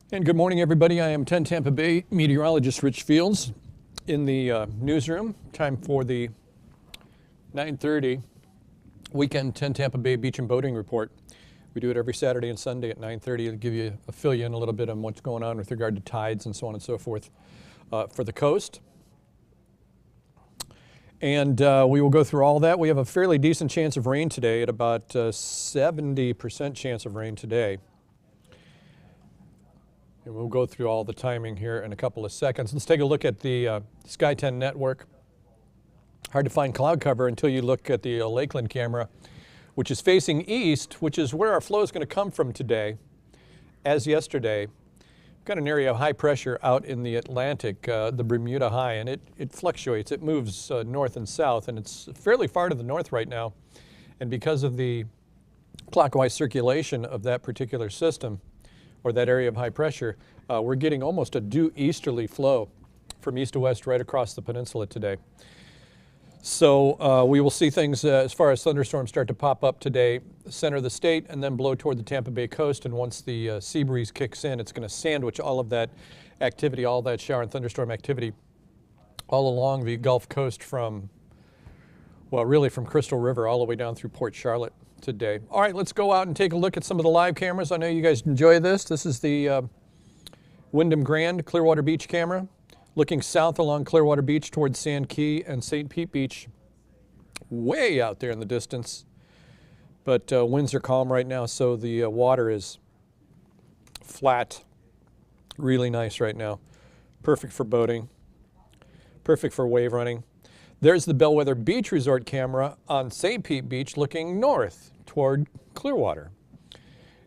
And good morning, everybody. I am 10 Tampa Bay meteorologist Rich Fields in the newsroom. Time for the 9:30 weekend 10 Tampa Bay Beach and Boating Report. We do it every Saturday and Sunday at 9:30 to give you fill you in a little bit on what's going on with regard to tides and so on and so forth for the coast. And we will go through all that. We have a fairly decent chance of rain today at about 70% chance of rain today. And we'll go through all the timing here in a couple of seconds. Let's take a look at the Sky 10 network. Hard to find cloud cover until you look at the Lakeland camera, which is facing east, which is where our flow is going to come from today, as yesterday. We've got an area of high pressure out in the Atlantic, the Bermuda High, and it fluctuates. It moves north and south, and it's fairly far to the north right now. And because of the clockwise circulation of that particular system, or that area of high pressure, we're getting almost a due easterly flow from east to west right across the peninsula today. So we will see things as far as thunderstorms start to pop up today, center of the state, and then blow toward the Tampa Bay coast. And once the sea breeze kicks in, it's going to sandwich all of that activity, all that shower and thunderstorm activity all along the Gulf Coast from, well, really from Crystal River all the way down through Port Charlotte today. All right, let's go out and take a look at some of the live cameras. I know you guys enjoy this. This is the WYNDHAM Grand Clearwater Beach camera, looking south along Clearwater Beach towards Sand Key and St. Pete Beach, way out there in the distance. But winds are calm right now, so the water is flat, really nice right now. Perfect for boating, perfect for wave running. There's the Bellwether Beach Resort camera on St. Pete Beach looking north toward Clearwater.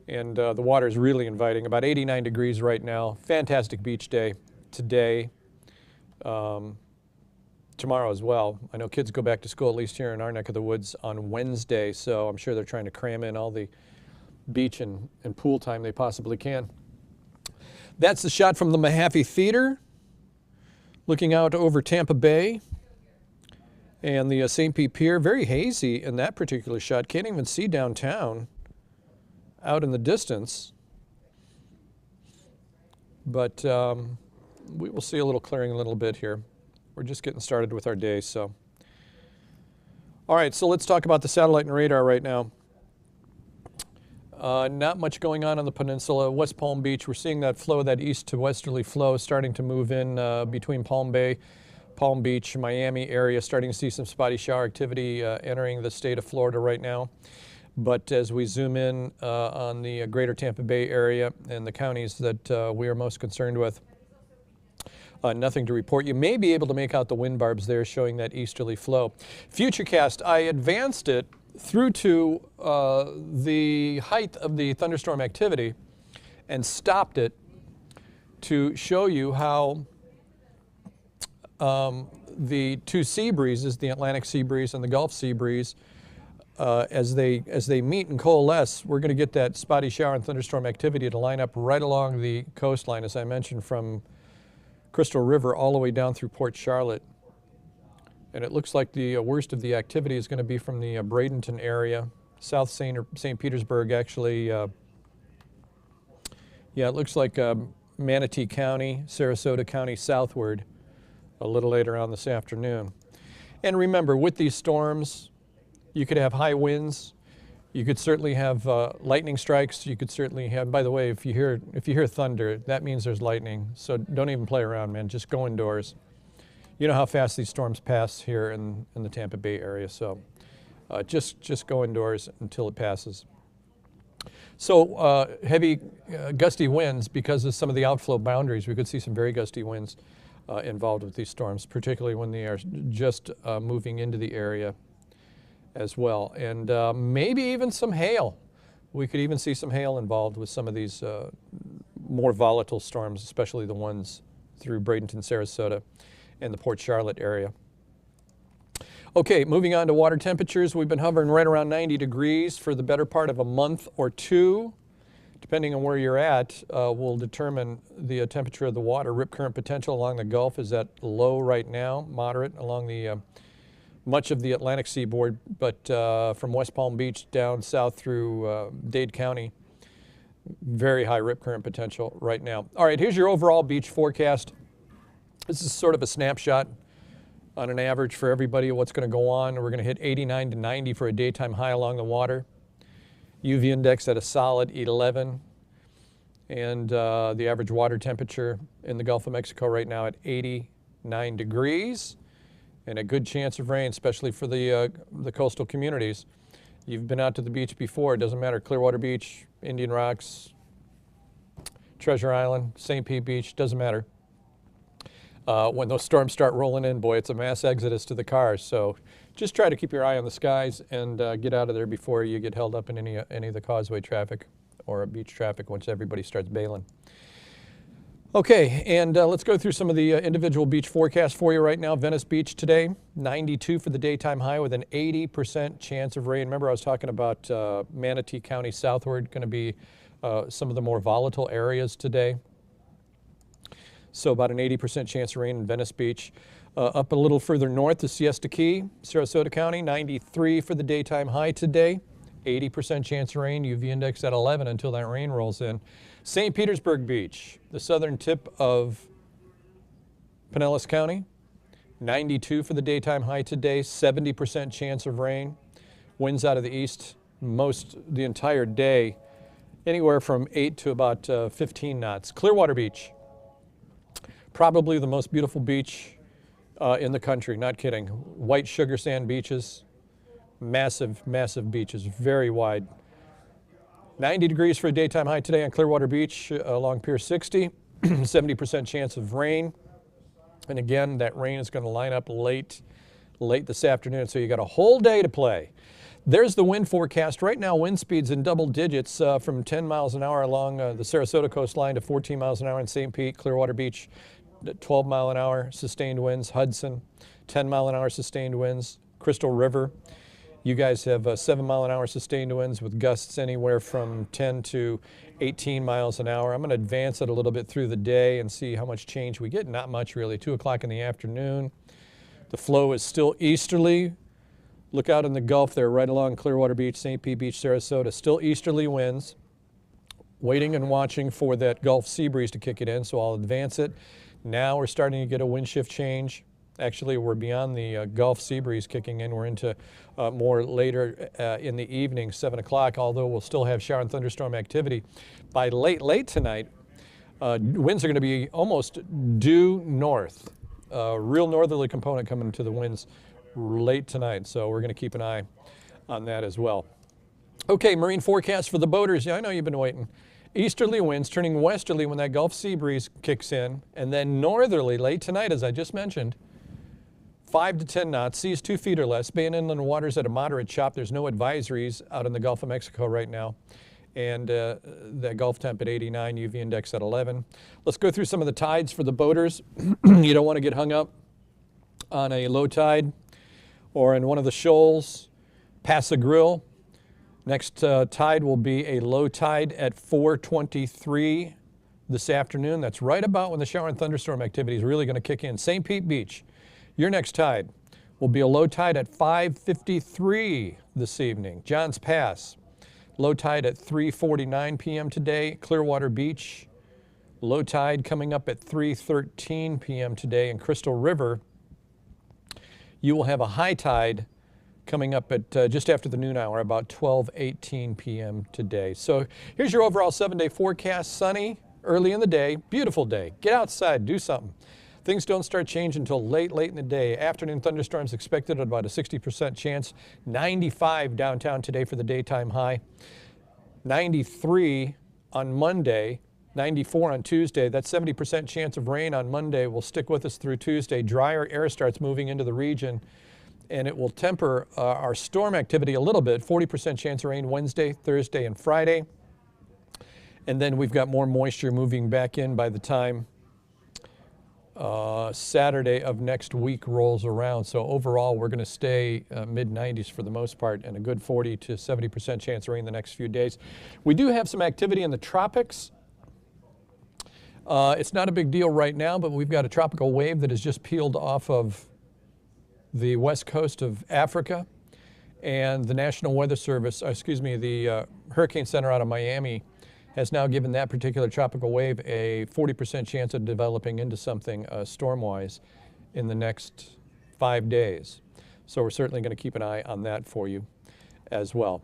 And the water is really inviting, about 89 degrees right now. Fantastic beach day today, tomorrow as well. I know kids go back to school, at least here in our neck of the woods, on Wednesday, so I'm sure they're trying to cram in all the beach and pool time they possibly can. That's the shot from the Mahaffey Theater, looking out over Tampa Bay. And the St. Pete Pier, very hazy in that particular shot. Can't even see downtown out in the distance. But we will see a little clearing a little bit here. We're just getting started with our day, so. All right, so let's talk about the satellite and radar right now. Not much going on the peninsula. West Palm Beach, we're seeing that flow, that east to westerly flow starting to move in between Palm Bay, Palm Beach, Miami area, starting to see some spotty shower activity entering the state of Florida right now. But as we zoom in on the greater Tampa Bay area and the counties that we are most concerned with, nothing to report. You may be able to make out the wind barbs there showing that easterly flow. Futurecast, I advanced it through to the height of the thunderstorm activity and stopped it to show you how the two sea breezes, the Atlantic sea breeze and the Gulf sea breeze, as they meet and coalesce, we're going to get that spotty shower and thunderstorm activity to line up right along the coastline, as I mentioned, from Crystal River all the way down through Port Charlotte. And it looks like the worst of the activity is going to be from the Bradenton area, South St. Petersburg, actually. Yeah, it looks like Manatee County, Sarasota County southward a little later on this afternoon. And remember, with these storms, you could have high winds. You could certainly have lightning strikes. You could certainly have, by the way, if you hear thunder, that means there's lightning. So don't even play around, man. Just go indoors. You know how fast these storms pass here in the Tampa Bay area. So just go indoors until it passes. So heavy gusty winds, because of some of the outflow boundaries, we could see some very gusty winds involved with these storms, particularly when they are just moving into the area as well. And maybe even some hail. We could even see some hail involved with some of these more volatile storms, especially the ones through Bradenton, Sarasota, and the Port Charlotte area. Okay, moving on to water temperatures. We've been hovering right around 90 degrees for the better part of a month or two. Depending on where you're at, will determine the temperature of the water. Rip current potential along the Gulf is at low right now, moderate along the much of the Atlantic seaboard, but from West Palm Beach down south through Dade County, Very high rip current potential right now. All right, here's your overall beach forecast. This is sort of a snapshot on an average for everybody of what's going to go on. We're going to hit 89 to 90 for a daytime high along the water. UV index at a solid 11. And the average water temperature in the Gulf of Mexico right now at 89 degrees. And a good chance of rain, especially for the coastal communities. You've been out to the beach before. It doesn't matter. Clearwater Beach, Indian Rocks, Treasure Island, St. Pete Beach, doesn't matter. When those storms start rolling in, boy, it's a mass exodus to the cars. So just try to keep your eye on the skies and get out of there before you get held up in any of the causeway traffic or beach traffic once everybody starts bailing. Okay, and let's go through some of the individual beach forecasts for you right now. Venice Beach today, 92 for the daytime high with an 80% chance of rain. Remember I was talking about Manatee County southward, going to be some of the more volatile areas today. So about an 80% chance of rain in Venice Beach. Up a little further north to Siesta Key, Sarasota County, 93 for the daytime high today. 80% chance of rain, UV index at 11 until that rain rolls in. St. Petersburg Beach, the southern tip of Pinellas County, 92 for the daytime high today, 70% chance of rain. Winds out of the east the entire day, anywhere from 8 to about 15 knots. Clearwater Beach, probably the most beautiful beach in the country, not kidding. White sugar sand beaches, massive, massive beaches, very wide. 90 degrees for a daytime high today on Clearwater Beach along Pier 60, 70% chance of rain. And again, that rain is going to line up late this afternoon, so you got a whole day to play. There's the wind forecast. Right now, wind speeds in double digits from 10 miles an hour along the Sarasota coastline to 14 miles an hour in St. Pete, Clearwater Beach, 12 mile an hour sustained winds, Hudson, 10 mile an hour sustained winds, Crystal River. You guys have 7 mile an hour sustained winds with gusts anywhere from 10 to 18 miles an hour. I'm going to advance it a little bit through the day and see how much change we get. Not much really. 2 o'clock in the afternoon. The flow is still easterly. Look out in the Gulf there right along Clearwater Beach, St. Pete Beach, Sarasota. Still easterly winds. Waiting and watching for that Gulf sea breeze to kick it in, so I'll advance it. Now we're starting to get a wind shift change. Actually, we're beyond the Gulf sea breeze kicking in. We're into more later in the evening, 7 o'clock, although we'll still have shower and thunderstorm activity. By late tonight, winds are going to be almost due north. Real northerly component coming into the winds late tonight, so we're going to keep an eye on that as well. Okay, marine forecast for the boaters. Yeah, I know you've been waiting. Easterly winds turning westerly when that Gulf sea breeze kicks in, and then northerly late tonight, as I just mentioned. 5 to 10 knots, seas 2 feet or less. Bay and inland waters at a moderate chop. There's no advisories out in the Gulf of Mexico right now. And the Gulf temp at 89, UV index at 11. Let's go through some of the tides for the boaters. You don't want to get hung up on a low tide or in one of the shoals. PASS-A-GRILLE. Next tide will be a low tide at 4:23 this afternoon. That's right about when the shower and thunderstorm activity is really going to kick in. St. Pete Beach. Your next tide will be a low tide at 5:53 this evening. Johns Pass, low tide at 3:49 p.m. today. Clearwater Beach, low tide coming up at 3:13 p.m. today. And Crystal River, you will have a high tide coming up at just after the noon hour, about 12:18 p.m. today. So here's your overall 7-day forecast. Sunny early in the day, beautiful day. Get outside, do something. Things don't start changing until late in the day. Afternoon thunderstorms expected at about a 60% chance. 95 downtown today for the daytime high. 93 on Monday. 94 on Tuesday. That 70% chance of rain on Monday will stick with us through Tuesday. Drier air starts moving into the region, and it will temper our storm activity a little bit. 40% chance of rain Wednesday, Thursday, and Friday. And then we've got more moisture moving back in by the time Saturday of next week rolls around. So overall, we're going to stay mid-90s for the most part and a good 40 to 70% chance of rain the next few days. We do have some activity in the tropics. It's not a big deal right now, but we've got a tropical wave that has just peeled off of the west coast of Africa. And the National Weather Service, the Hurricane Center out of Miami has now given that particular tropical wave a 40% chance of developing into something storm-wise in the next 5 days. So we're certainly going to keep an eye on that for you as well.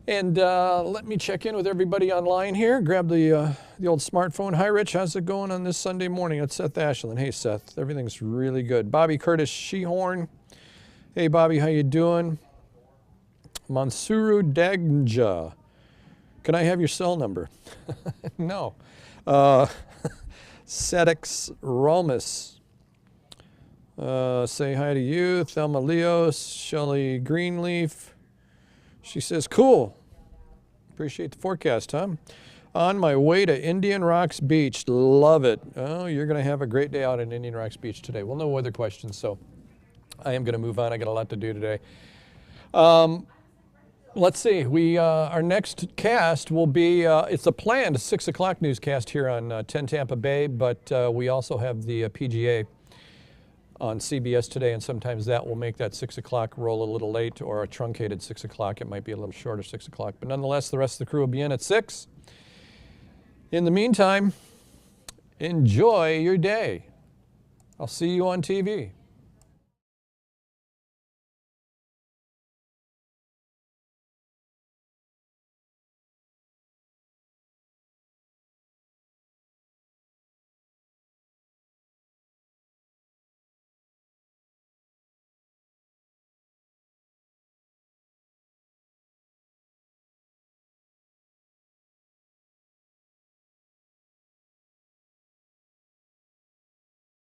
And let me check in with everybody online here. Grab the old smartphone. Hi, Rich. How's it going on this Sunday morning? It's Seth Ashland. Hey, Seth. Everything's really good. Bobby Curtis Shehorn. Hey, Bobby. How you doing? Mansuru Dagja. Can I have your cell number? No. Sedix Rolmus. Say hi to you. Thelma Leos. Shelly Greenleaf. She says, cool. Appreciate the forecast, huh? On my way to Indian Rocks Beach. Love it. Oh, you're going to have a great day out in Indian Rocks Beach today. Well, no weather questions, so I am going to move on. I got a lot to do today. Let's see. Our next cast will be, it's a planned 6 o'clock newscast here on 10 Tampa Bay, but we also have the PGA on CBS today, and sometimes that will make that 6 o'clock roll a little late, or a truncated 6 o'clock. It might be a little shorter 6 o'clock, but nonetheless, the rest of the crew will be in at 6. In the meantime, enjoy your day. I'll see you on TV.